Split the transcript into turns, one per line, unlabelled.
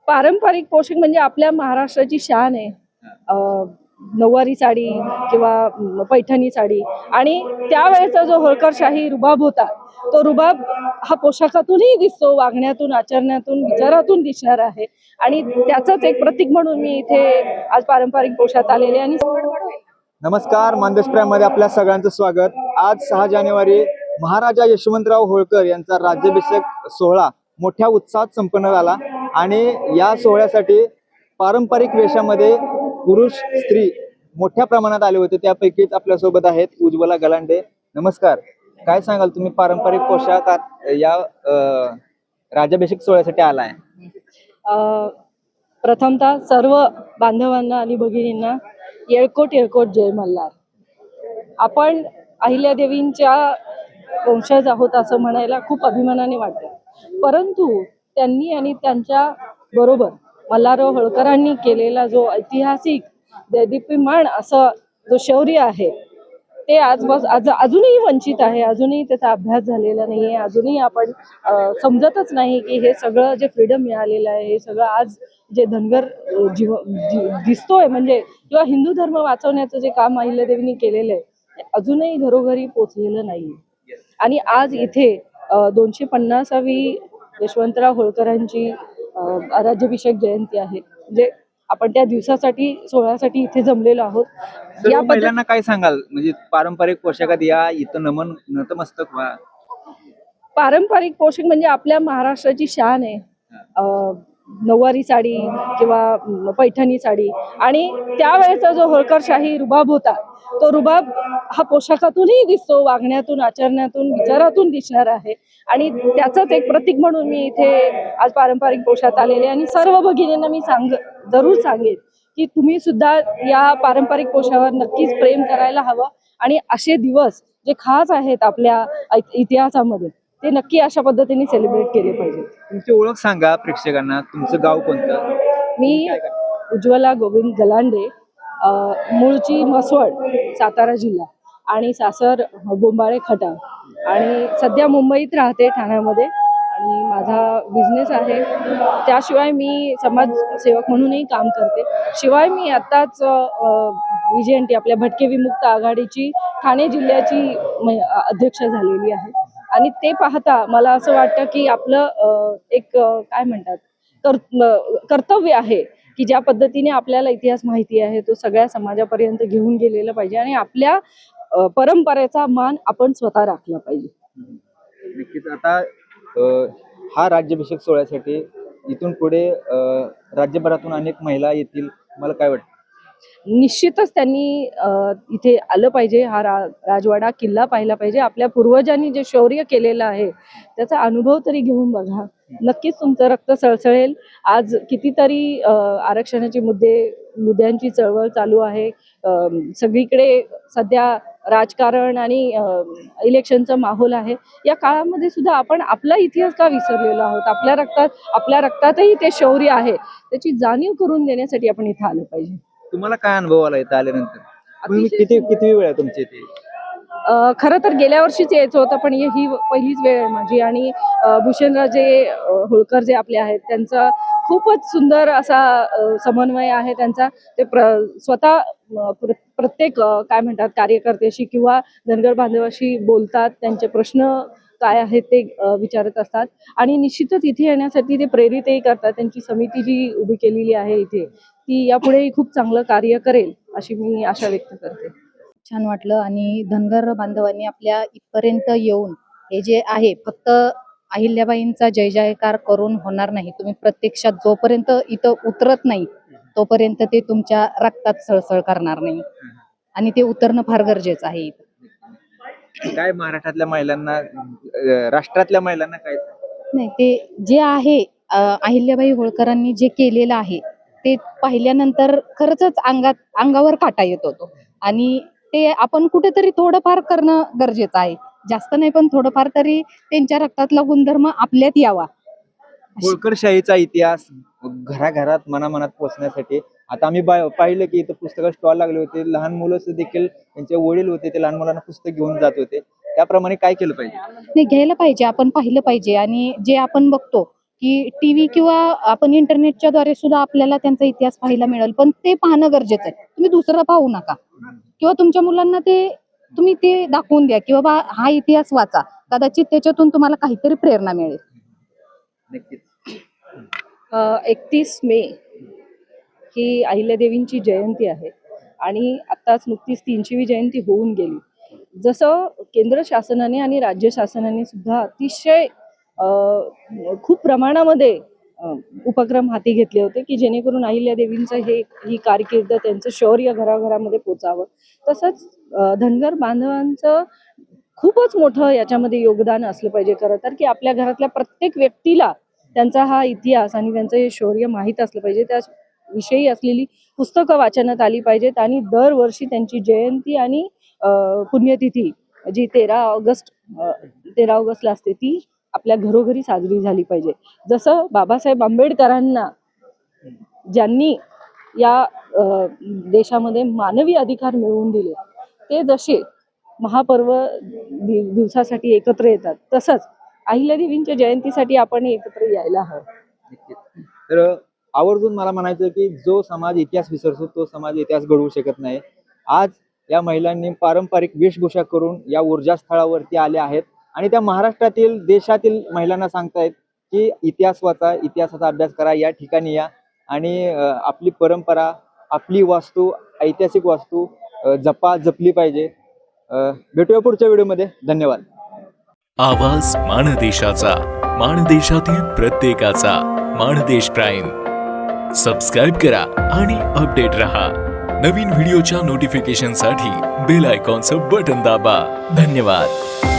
पारंपरिक पोशाख म्हणजे आपल्या महाराष्ट्राची शान आहे. नऊवारी साडी किंवा पैठणी साडी, आणि त्यावेळेचा जो होळकरशाही रुबाब होता, तो रुबाब हा पोशाखातूनही दिसतो, वागण्यातून, आचरण्यातून, विचारातून दिसणार आहे. आणि त्याचंच एक प्रतीक म्हणून मी इथे आज पारंपरिक पोशाखात आलेले आणि
नमस्कार, मानदेश प्राईममध्ये आपल्या सगळ्यांचं स्वागत. आज 6 जानेवारी महाराजा यशवंतराव होळकर यांचा राज्याभिषेक सोहळा मोठ्या उत्साहात संपन्न झाला आणि या सोहळ्यासाठी पारंपरिक वेशामध्ये पुरुष स्त्री मोठ्या प्रमाणात आले होते. त्यापैकीच आपल्यासोबत आहेत उज्ज्वला गलांडे. नमस्कार, काय सांगाल तुम्ही पारंपरिक पोशाखात या राज्याभिषेक सोहळ्यासाठी आलाय?
प्रथमतः सर्व बांधवांना आणि भगिनींना येळकोट येळकोट जय मल्हार. आपण अहिल्यादेवींच्या वंशज आहोत असं म्हणायला खूप अभिमानाने वाटतं, परंतु त्यांनी आणि त्यांच्या बरोबर मल्हारराव होळकरांनी केलेला जो ऐतिहासिक देदीप्यमान असं जो शौर्य आहे, ते अजूनही वंचित आहे. अजूनही त्याचा अभ्यास झालेला नाही आहे. अजूनही आपण समजतच नाही की हे सगळं जे फ्रीडम मिळालेलं आहे, हे सगळं आज जे धनगर दिसतोय म्हणजे, किंवा हिंदू धर्म वाचवण्याचं जे काम अहिल्यादेवींनी केलेलं आहे, ते अजूनही घरोघरी पोचलेलं नाही. आणि आज इथे 250वी यशवंतराव होळकरांची राज्याभिषेक जयंती आहे. म्हणजे आपण त्या दिवसासाठी, सोहळ्यासाठी इथे जमलेलो आहोत.
या महिलांना काय सांगाल, म्हणजे पारंपरिक पोशाखात या, इथं नतमस्तक व्हा?
पारंपरिक पोशाख म्हणजे आपल्या महाराष्ट्राची शान आहे. नऊवारी साडी किंवा पैठणी साडी, आणि त्यावेळेचा जो होळकरशाही रुबाब होता, तो रुबाब हा पोशाखातूनही दिसतो, वागण्यातून, आचरण्यातून, विचारातून दिसणार आहे. आणि त्याचंच एक प्रतीक म्हणून मी इथे आज पारंपरिक पोशाखात आलेले आणि सर्व भगिनींना मी जरूर सांगेन की तुम्ही सुद्धा या पारंपरिक पोशाखावर नक्कीच प्रेम करायला हवं. आणि असे दिवस जे खास आहेत आपल्या इतिहासामध्ये, ते नक्की अशा पद्धतीने सेलिब्रेट केले पाहिजे.
तुमची ओळख सांगा प्रेक्षकांना, तुमचं गाव कोणतं?
मी उज्ज्वला गोविंद गलांडे, मूळची मसवड, सातारा जिल्हा, आणि सासर बोंबाळे खटाव, आणि सध्या मुंबईत राहते, ठाण्यामध्ये, आणि माझा बिझनेस आहे. त्याशिवाय मी समाजसेवक म्हणूनही काम करते. शिवाय मी आत्ताच VJNT आपल्या भटके विमुक्त आघाडीची ठाणे जिल्ह्याची अध्यक्ष झालेली आहे. आणि ते पाहता मला असं वाटतं की आपलं एक काय म्हणतात कर्तव्य आहे की ज्या पद्धतीने आपल्याला इतिहास माहिती आहे, तो सगळ्या समाजापर्यंत घेऊन गेलेला पाहिजे, आणि आपल्या परंपरेचा मान आपण स्वतः राखला पाहिजे.
नक्कीच. आता हा राज्याभिषेक सोहळ्यासाठी इथून पुढे राज्यभरातून अनेक महिला येतील, मला काय वाटतं?
निश्चितच त्यांनी इथे आलं पाहिजे, हा राजवाडा किल्ला पाहिला पाहिजे. आपल्या पूर्वजांनी जे शौर्य केलेलं आहे त्याचा अनुभव तरी घेऊन बघा, नक्कीच तुमचं रक्त सळसळेल. आज कितीतरी आरक्षणाचे मुद्द्यांची चळवळ चालू आहे. सगळीकडे सध्या राजकारण आणि इलेक्शनचा माहोल आहे. या काळामध्ये सुद्धा आपण आपला इतिहास का विसरलेलो आहोत? आपल्या रक्तातही ते शौर्य आहे, त्याची जाणीव करून देण्यासाठी आपण इथे आलं पाहिजे.
तुम्हाला काय अनुभव आला इथं आल्यानंतर? तुम्ही किती वेळ आहे तुमच्या इथे?
खरं तर गेल्या वर्षीच यायचं होतं, पण ही पहिलीच वेळ आहे माझी. आणि भूषणराजे होळकर जे आपले आहेत, त्यांचा खूपच सुंदर असा समन्वय आहे त्यांचा. ते स्वतः प्रत्येक काय म्हणतात कार्यकर्त्याशी किंवा धनगर बांधवाशी बोलतात, त्यांचे प्रश्न काय आहेत ते विचारत असतात, आणि निश्चितच इथे येण्यासाठी ते प्रेरितही करतात. त्यांची समिती जी उभी केलेली आहे इथे, ती यापुढेही खूप चांगलं कार्य करेल अशी मी आशा व्यक्त करते.
छान वाटलं, आणि धनगर बांधवांनी आपल्या इथपर्यंत येऊन हे जे आहे, फक्त अहिल्याबाईंचा जय जयकार करून होणार नाही. तुम्ही प्रत्यक्षात जोपर्यंत इथं उतरत नाही तोपर्यंत ते तुमच्या रक्तात सळसळ करणार नाही, आणि ते उतरणं फार गरजेचं आहे.
काय महाराष्ट्रातल्या महिलांना, राष्ट्रातल्या महिलांना काय
नाही, ते जे आहे अहिल्याबाई होळकरांनी जे केलेलं आहे ते पाहिल्यानंतर खरंच अंगावर काटा येत होतो, आणि ते आपण कुठेतरी थोडंफार करणं गरजेचं आहे. जास्त नाही, पण थोडंफार तरी त्यांच्या रक्तातला गुणधर्म आपल्यात यावा.
होळकरशाहीचा इतिहास घराघरात मनामनात पोहोचण्यासाठी आता आम्ही पाहिलं की इथं पुस्तकं स्टॉल लागले होते. लहान मुलं देखील, त्यांचे वडील होते, ते लहान मुलांना पुस्तक घेऊन जात होते. त्याप्रमाणे काय केलं पाहिजे?
नाही, घ्यायला पाहिजे, आपण पाहिलं पाहिजे. आणि जे आपण बघतो की टीव्ही किंवा आपण इंटरनेटच्या द्वारे सुद्धा आपल्याला त्यांचा इतिहास पाहायला मिळेल, पण ते पाहणं गरजेचं आहे. तुम्ही दुसरं पाहू नका किंवा तुमच्या मुलांना तुम्ही ते दाखवून द्या की बाबा हा इतिहास वाचा, कदाचित त्याच्यातून तुम्हाला काहीतरी प्रेरणा मिळेल.
नक्कीच.
31 मे ही अहिल्यादेवींची जयंती आहे आणि आत्ताच नुकतीच 300वी जयंती होऊन गेली. जसं केंद्र शासनाने आणि राज्य शासनाने सुद्धा अतिशय खूप प्रमाणामध्ये उपक्रम हाती घेतले होते की जेणेकरून अहिल्यादेवींचं ही कारकीर्द, त्यांचं शौर्य घराघरामध्ये पोचावं. तसंच धनगर बांधवांचं खूपच मोठं याच्यामध्ये योगदान असलं पाहिजे खरं तर, की आपल्या घरातल्या प्रत्येक व्यक्तीला त्यांचा हा इतिहास आणि त्यांचं हे शौर्य माहीत असलं पाहिजे. त्या विषयी असलेली पुस्तकं वाचनात आली पाहिजेत आणि दरवर्षी त्यांची जयंती आणि पुण्यतिथी जी 13 ऑगस्टला असते ती आपल्या घरोघरी साजरी झाली पाहिजे. जसं बाबासाहेब आंबेडकरांना ज्यांनी या देशामध्ये मानवी अधिकार मिळवून दिले, ते जसे महापर्व दिवसासाठी एकत्र येतात, तसंच अहिल्यादेवींच्या जयंतीसाठी आपण एकत्र यायला हवं.
नक्कीच. तर आवर्जून मला म्हणायचं की जो समाज इतिहास विसरतो तो समाज इतिहास घडवू शकत नाही. आज या महिलांनी पारंपरिक वेशभूषा करून या ऊर्जा स्थळावरती आल्या आहेत आणि त्या महाराष्ट्रातील, देशातील महिलांना सांगतायत की इतिहास वाचा, इतिहासाचा अभ्यास करा, या ठिकाणी या आणि आपली परंपरा, आपली वास्तू, ऐतिहासिक वास्तू जपली पाहिजे. भेटूया पुढच्या व्हिडिओमध्ये. धन्यवाद.
आवाज माणदेशाचा, माणदेशातील प्रत्येकाचा. माणदेश प्राईम सबस्क्राईब करा आणि अपडेट रहा. नवीन व्हिडिओच्या नोटिफिकेशनसाठी बेल आयकॉनचं बटन दाबा. धन्यवाद.